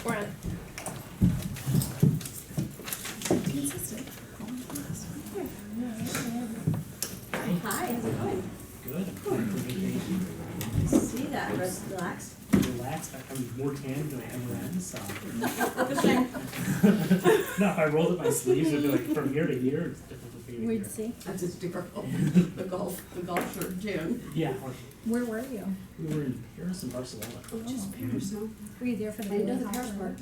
We're on. Consistent. Hi, how's it going? Good. See that, relaxed? Relaxed. I'm more tan than I ever am, so. No, if I rolled up my sleeves, it'd be like from year to year, it's difficult for you to We'd hear. see. That's hysterical. The golf shirt, June. Yeah, Where were you? we were in Paris and Barcelona. Just Paris, no? Were you there for the I know really the hot Paris weather?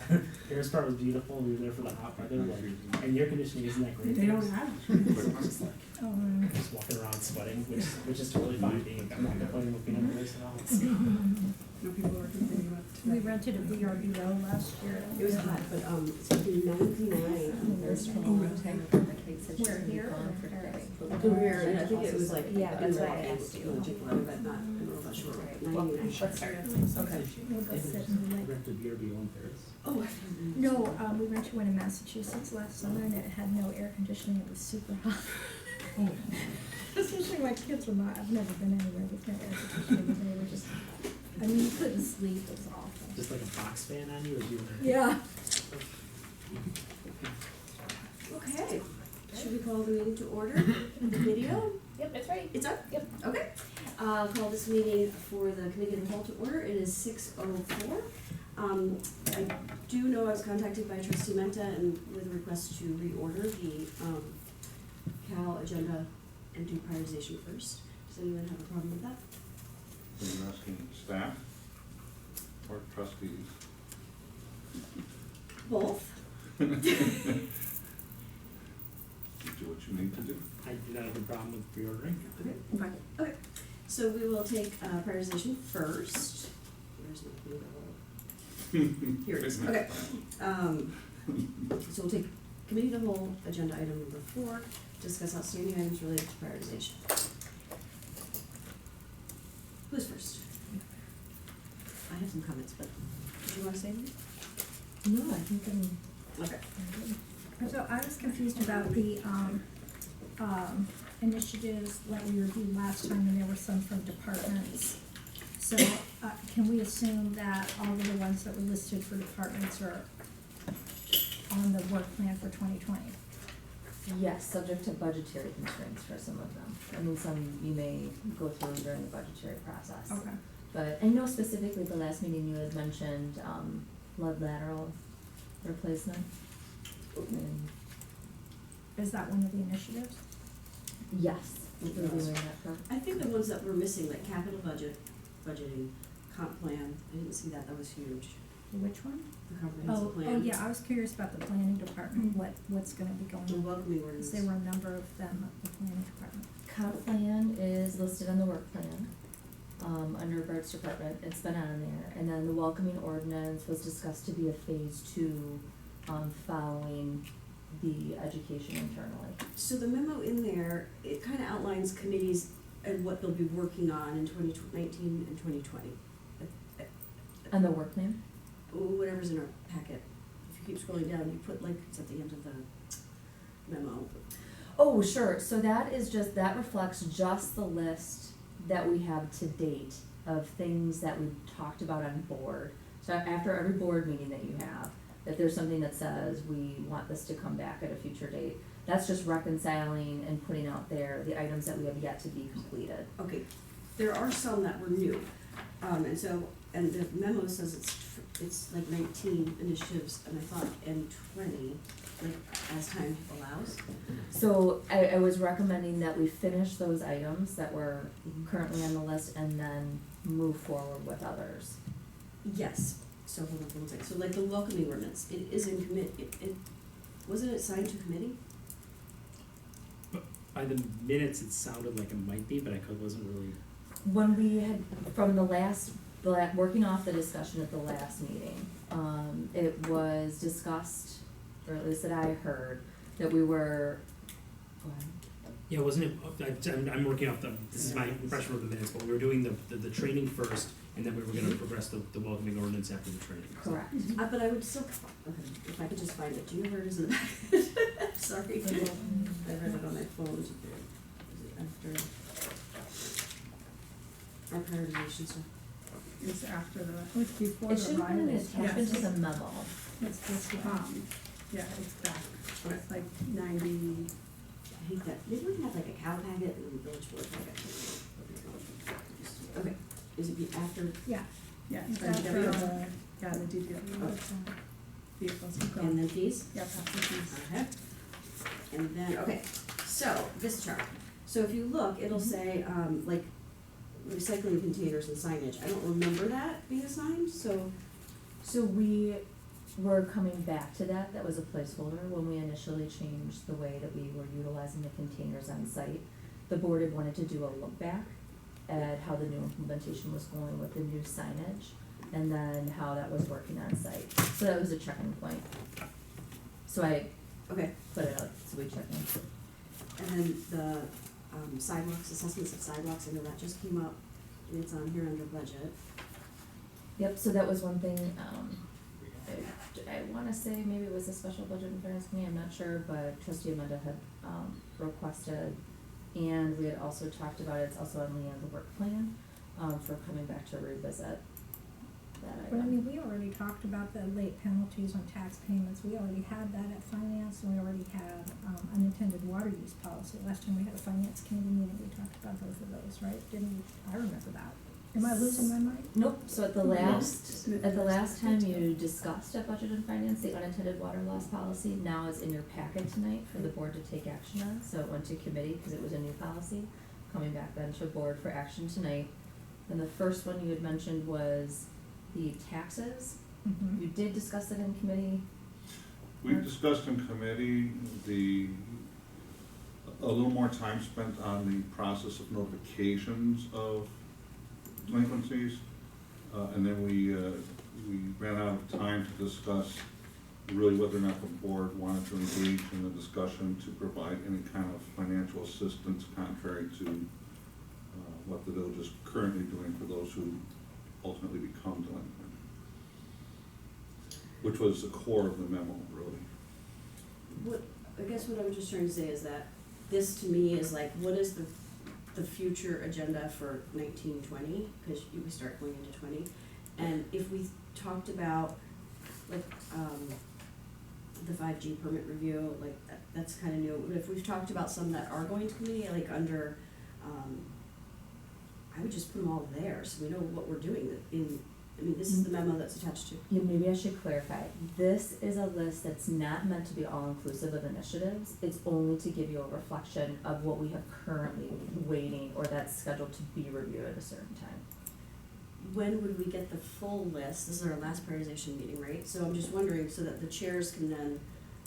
part. Paris part was beautiful, we were there for the hot weather, like, and the air conditioning isn't that great. They don't there. have. So it's just like, Oh, just walking around sweating, which is totally fine, I'm not complaining about being in a place at all. It's- No people are complaining about it. we rented a VRBO last year. It was hot, but, it's like 99. Where, here or Over here, and I think it was like. Yeah, that's why I in asked you. Chick-fil-A, but not, I don't know about Shorewood. Well, 99. let's start. Okay. We'll go sit and like. Rented VRBO in Paris. Oh, No, we rented one in Massachusetts last summer and it had no air conditioning, it was super hot. Especially my kids were not, I've never been anywhere with no air conditioning, and they were just, I mean, you couldn't sleep, it was awful. Just like a box fan on you, or you were? Yeah. Okay. Should we call the meeting to order? The video? Yep, that's right. It's up? Yep. Okay. Call this meeting for the committee of the whole to order. It is 6:04. I do know I was contacted by trustee Menta and with a request to reorder the, Cal agenda and do prioritization first. Does anyone have a problem with that? Are you asking staff or trustees? Both. Do what you need to do. I do not have a problem with reordering. Okay, fine. Okay. So we will take prioritization first. Where's my committee of the whole? Here it is. Okay. So we'll take committee of the whole agenda item number 4, discuss outstanding items related to prioritization. Who's first? I have some comments, but did you want to say anything? No, I think I'm. Okay. So I was confused about the, initiatives that we reviewed last time, and there were some from departments. So, can we assume that all of the ones that were listed for departments are on the work plan for 2020? Yes, subject to budgetary constraints for some of them. I mean, some you may go through during the budgetary process. Okay. But I know specifically the last meeting you had mentioned, lead lateral replacement. And Is that one of the initiatives? yes, we're doing that for, I think the ones that were missing, like capital budgeting, comp plan, I didn't see that. That was huge. Which one? The comprehensive plan. Oh, yeah, I was curious about the planning department, what's gonna be going The on. welcoming Because ordinance. there were a number of them at the planning department. comp plan is listed on the work plan, under Bart's department, it's been on there. And then the welcoming ordinance was discussed to be a phase 2, following the education internally. So the memo in there, it kind of outlines committees and what they'll be working on in 2019 and 2020. On the work plan? Whatever's in our packet. If you keep scrolling down, you put like, it's at the end of the memo. Oh, sure, so that is just, that reflects just the list that we have to date of things that we've talked about on board. So after every board meeting that you have, if there's something that says we want this to come back at a future date, that's just reconciling and putting out there the items that we have yet to be completed. Okay, there are some that were new. And so, and the memo says it's like 19 initiatives, and I thought, and 20, like, as time allows. So I was recommending that we finish those items that were currently on the list and then move forward with others. Yes, so hold on for 1 second. So like the welcoming ordinance, it is in wasn't it signed to committee? By the minutes, it sounded like it might be, but I wasn't really. When we had, from the working off the discussion at the last meeting, it was discussed, or at least that I heard, that we were, go ahead. Yeah, wasn't it, I'm working off this is my impression of the minutes, but we were doing the training first, and then we were gonna progress the welcoming ordinance after the training. Correct. But I would still, okay, if I could just find it. Do you have hers in the back? Sorry. I read it on my phone. Is it after our prioritization stuff? is after the, it's before It the should have been an rise. attachment to the memo. It's this, yeah, it's back, it's like 90, I hate that, maybe we can have like a cow packet and a village board packet. Okay, is it be after, Yeah. yeah, It's and after the, the- yeah, the DPW vehicles will go. and then fees? Yeah, after these. Okay. And then, okay, so, this chart, so if you look, it'll say, like, recycling containers and signage, I don't remember that being assigned, so, So we were coming back to that, that was a placeholder when we initially changed the way that we were utilizing the containers on site. The board had wanted to do a look back at how the new implementation was going with the new signage, and then how that was working on site. So that was a checking point. So I okay, put it out, so we checked in. and then the, sidewalks, assessments of sidewalks, I know that just came up, and it's on here under budget. Yep, so that was one thing, I wanna say maybe it was a special budget and finance committee, I'm not sure, but trustee Amanda had, requested, and we had also talked about it, it's also on Leanne's work plan, for coming back to revisit that But I item. mean, we already talked about the late penalties on tax payments, we already had that at finance, and we already had, unintended water use policy. Last time we had a finance committee meeting, we talked about both of those, right? Didn't we? I remember that. Am I losing my mind? Nope, so at the No. last time you discussed at budget and finance, the unintended water loss policy now is in your packet tonight for the board to take action on, so it went to committee, cause it was a new policy, coming back then to board for action tonight. And the first one you had mentioned was the taxes, Mm-hmm. you did discuss it in committee, We discussed in committee a little more time spent on the process of notifications of delinquencies. And then we ran out of time to discuss really whether or not the board wanted to engage in the discussion to provide any kind of financial assistance contrary to what the village is currently doing for those who ultimately become delinquent. Which was the core of the memo, really. What, I guess what I'm just trying to say is that this to me is like, what is the future agenda for 1920, because we start going into 20. And if we talked about, like, the 5G permit review, like, that's kind of new. But if we've talked about some that are going to committee, like under, I would just put them all there, so we know what we're doing I mean, this is the memo that's attached to. yeah, maybe I should clarify, this is a list that's not meant to be all-inclusive of initiatives, it's only to give you a reflection of what we have currently waiting, or that's scheduled to be reviewed at a certain time. When would we get the full list? This is our last prioritization meeting, right? So I'm just wondering, so that the chairs can then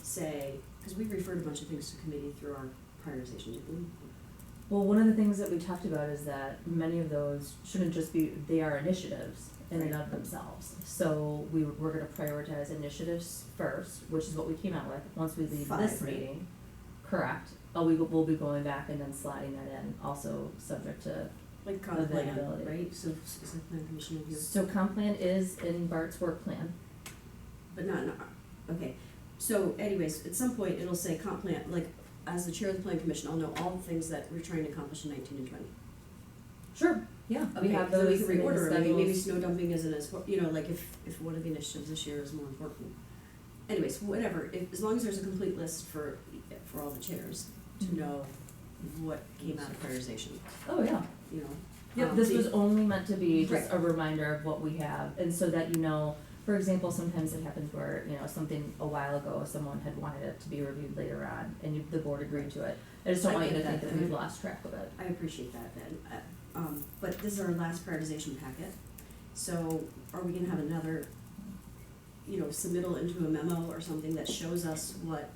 say, because we referred a bunch of things to committee through our prioritization, didn't we? Well, one of the things that we talked about is that many of those shouldn't just be, they are initiatives in and of themselwe're So we're gonna prioritize initiatives first, which is what we came out with, once we leave this 5, right? meeting. Correct, we'll be going back and then sliding that in, also subject to, Like comp plan, Availability. right? So is the plan commission review, so comp plan is in Bart's work plan. but not, okay. So anyways, at some point, it'll say comp plan, like, as the chair of the plan commission, I'll know all the things that we're trying to accomplish in 19 and 20. Sure, yeah, we Okay, have so those we can in the reorder, maybe schedules. snow dumping isn't as, like if one of the initiatives this year is more important. Anyways, whatever, as long as there's a complete list for all the chairs to Mhm. know what came out of prioritization, Oh, yeah. you know? Yep, this the- was only meant to be just Right. a reminder of what we have, and so that you know, for example, sometimes it happens where, something a while ago, someone had wanted it to be reviewed later on, and the board agreed to it. I just don't I want you to get think that, that we've and lost track of it. I appreciate that then, but this is our last prioritization packet, so are we gonna have another, submittal into a memo or something that shows us what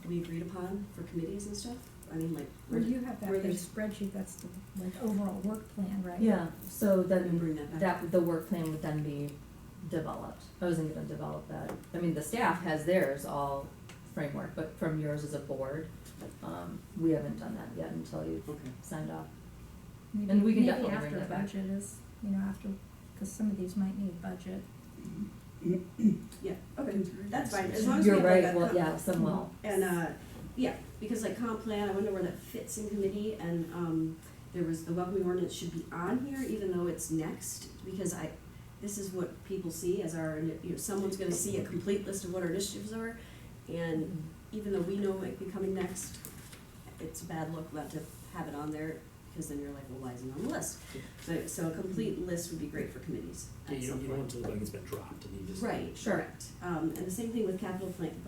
we agreed upon for committees and stuff? I mean, like, Or do you have that where big there's- spreadsheet, that's the, like, overall work plan, right? Yeah, so we can then bring that back. the work plan would then be developed. I wasn't gonna develop that. I mean, the staff has theirs all framework, but from yours as a board, we haven't done that yet until you've Okay. signed off. Maybe- And we can definitely bring Maybe that back. after budget is, after, because some of these might need budget. Yeah, okay, that's fine, as long as we You're have like right, a well, comp- yeah, some will. And, yeah, because like comp plan, I wonder where that fits in committee, and, there was, the welcoming ordinance should be on here, even though it's next, because this is what people see as our, someone's gonna see a complete list of what our initiatives are, and even though we know it might be coming next, it's a bad look not to have it on there, because then you're like, well, why isn't it on the list? So a complete list would be great for committees Yeah, at you some don't want point. it to look like it's been dropped and you just. Right, Sure. correct. And the same thing with capital planning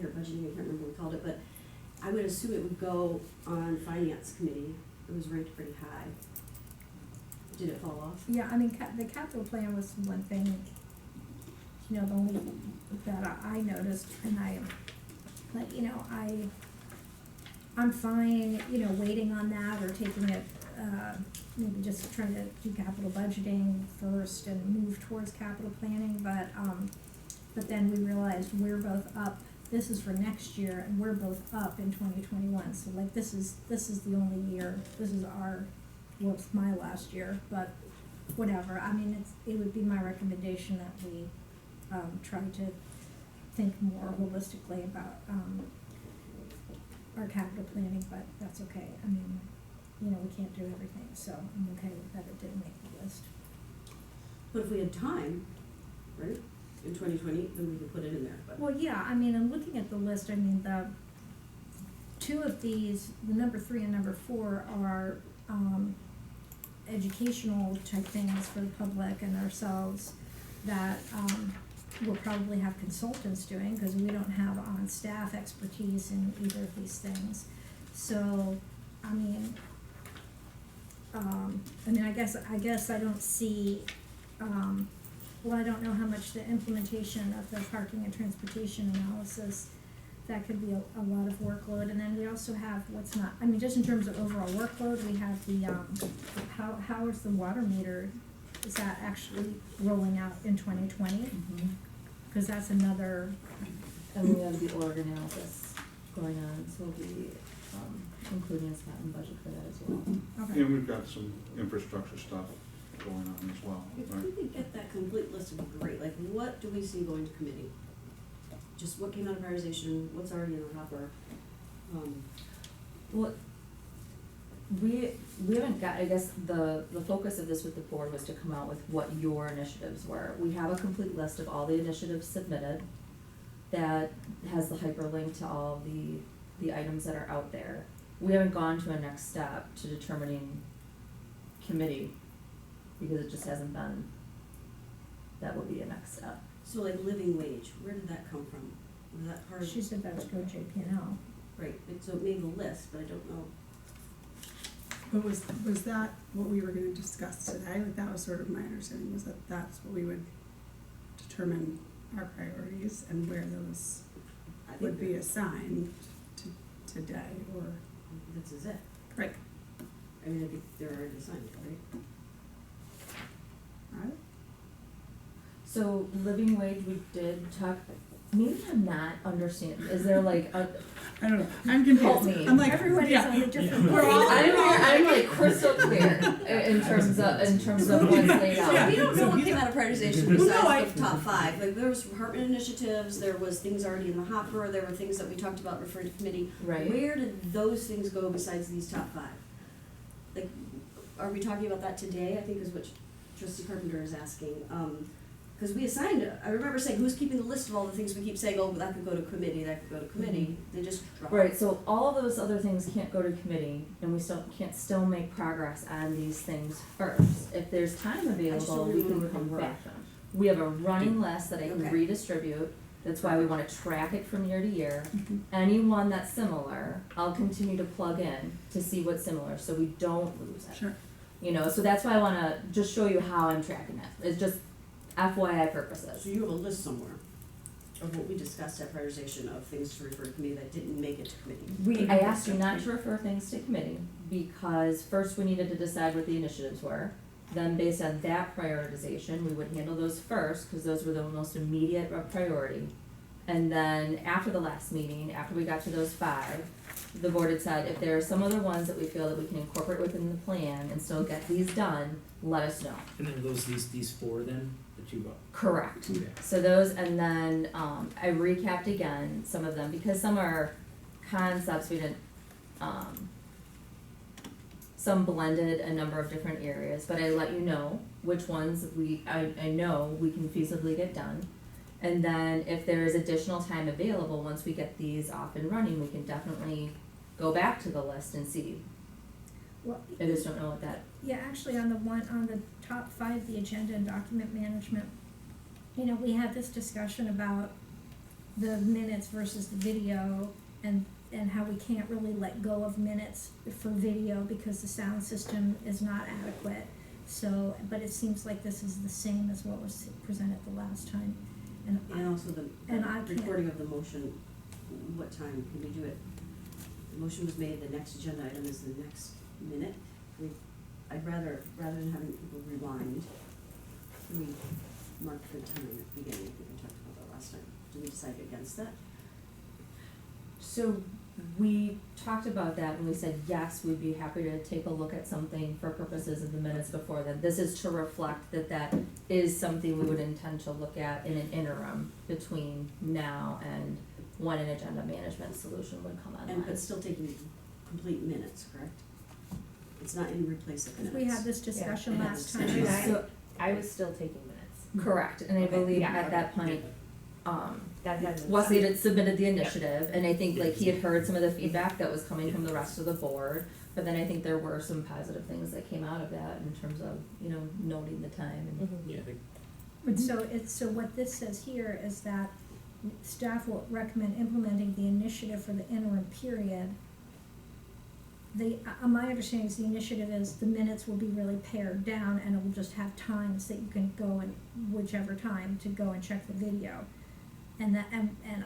or budgeting, I can't remember what we called it, but I would assume it would go on finance committee. It was ranked pretty high. Did it fall off? Yeah, I mean, the capital plan was one thing, the only that I noticed, and I'm fine, waiting on that or taking it, maybe just trying to do capital budgeting first and move towards capital planning, but then we realized we're both up, this is for next year, and we're both up in 2021, so like, this is the only year, this is my last year, but whatever, I mean, it would be my recommendation that we, try to think more holistically about, our capital planning, but that's okay, I mean, we can't do everything, so I'm okay with that it didn't make the list. But if we had time, right, in 2020, then we could put it in there, but. Well, yeah, I mean, I'm looking at the list, I mean, the two of these, the number 3 and number 4 are, educational type things for the public and ourselves that, we'll probably have consultants doing, because we don't have on-staff expertise in either of these things. So, I mean, I guess I don't see, I don't know how much the implementation of the parking and transportation analysis, that could be a lot of workload, and then we also have what's not, I mean, just in terms of overall workload, we have the, how is the water meter, is that actually rolling out in 2020? Cause that's another, And we have the org analysis going on, so we'll be, including a Scotland budget for that as well. okay. And we've got some infrastructure stuff going on as well, If right? we could get that complete list, would be great, like, what do we see going to committee? Just what came out of prioritization, what's already in the hopper? Well, we haven't got, I guess the focus of this with the board was to come out with what your initiatives were. We have a complete list of all the initiatives submitted that has the hyperlink to all the items that are out there. We haven't gone to a next step to determining committee, because it just hasn't been, that would be a next step. So like living wage, where did that come from? Was that part of? She said that was go JP&L. Right, so it made the list, but I don't know. But was that what we were gonna discuss today? Like, that was sort of my understanding, was that that's what we would determine our priorities and where those I think would be assigned to today, or, this is it. right? I mean, I think they're already assigned, right? Right? So living wage, we did talk, maybe I'm not understanding, is there like a, I don't know, I'm Help confused. me. I'm like, Everyone is yeah. on a different. We're all- I'm like crystal clear in terms of what's laid out. Yeah. We don't know what came out of prioritization Well, no, besides the top 5, like, there was department initiatives, there was things already in the hopper, there were things that we talked about referring to committee. Right. Where did those things go besides these top 5? Like, are we talking about that today, I think is what Trustee Carpenter is asking, cause we assigned, I remember saying, who's keeping the list of all the things we keep saying, oh, that could go to committee, that could go to committee, they just dropped. Right, so all of those other things can't go to committee, and we can't still make progress on these things first. If there's time available, we can remember come what back. them. We have a running list that I can Okay. redistribute, that's why we wanna track it from year to year. Mhm. Anyone that's similar, I'll continue to plug in to see what's similar, so we don't lose it. Sure. So that's why I wanna just show you how I'm tracking it, it's just FYI purposes. So you have a list somewhere of what we discussed at prioritization of things to refer to committee that didn't make it to committee. I asked you not to refer things to committee, because first we needed to decide what the initiatives were. Then based on that prioritization, we would handle those first, cause those were the most immediate priority. And then after the last meeting, after we got to those 5, the board had said, if there are some other ones that we feel that we can incorporate within the plan and still get these done, let us know. And then these 4 then, that you got? Correct. Okay. So those, and then, I recapped again some of them, because some are concepts we didn't, some blended a number of different areas, but I let you know which ones I know we can feasibly get done. And then if there is additional time available, once we get these off and running, we can definitely go back to the list and see. Well, I just don't know what that, yeah, actually, on the top 5, the agenda and document management, you know, we had this discussion about the minutes versus the video, and how we can't really let go of minutes for video because the sound system is not adequate. So, but it seems like this is the same as what was presented the last time. And also the And I can't- recording of the motion, what time can we do it? The motion was made, the next agenda item is the next minute. I'd rather than having people rewind, we mark the time at the beginning, I think we talked about that last time. Did we decide against that? so we talked about that and we said, yes, we'd be happy to take a look at something for purposes of the minutes before then. This is to reflect that that is something we would intend to look at in an interim between now and when an agenda management solution would come online. And, but still taking complete minutes, correct? It's not in replace of minutes. We had this discussion Yeah. last Yeah. time. Yeah. So, I was still taking minutes. correct, and I Okay. believe Yeah. at that point, That hasn't. Wesley had submitted the initiative, and I think like he had heard some of the feedback that was coming from the rest of the board, but then I think there were some positive things that came out of that in terms of, you know, noting the time and. Mhm. Yeah, I think, But so what this says here is that staff will recommend implementing the initiative for the interim period. My understanding is the initiative is the minutes will be really pared down and it will just have times that you can go and whichever time to go and check the video. And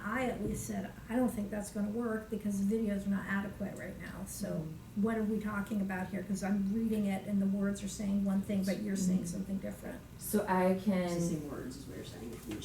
I at least said, I don't think that's gonna work because the videos are not adequate right now, so what are we talking about here? Cause I'm reading it and the words are saying one thing, but you're saying something different. So I It's the can, same words as we were saying.